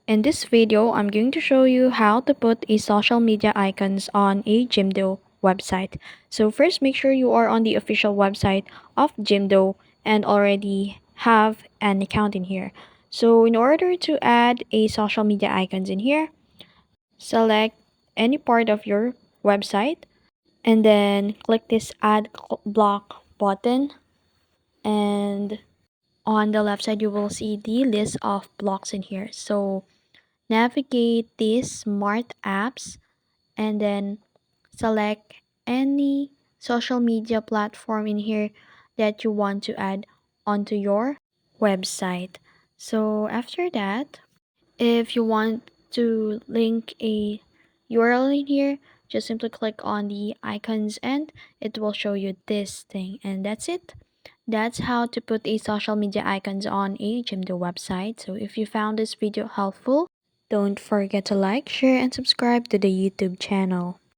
In this video, I'm going to show you how to put a social media icons on a Jimdo website. So first, make sure you are on the official website of Jimdo and already have an account in here. So in order to add a social media icons in here, select any part of your website and then click this add block button, and on the left side you will see the list of blocks in here. So navigate these smart apps and then select any social media platform in here that you want to add onto your website. So after that, if you want to link a URL in here, just simply click on the icons and it will show you this thing, and that's it. That's how to put a social media icons on a Jimdo website. So if you found this video helpful, don't forget to like, share, and subscribe to the YouTube channel.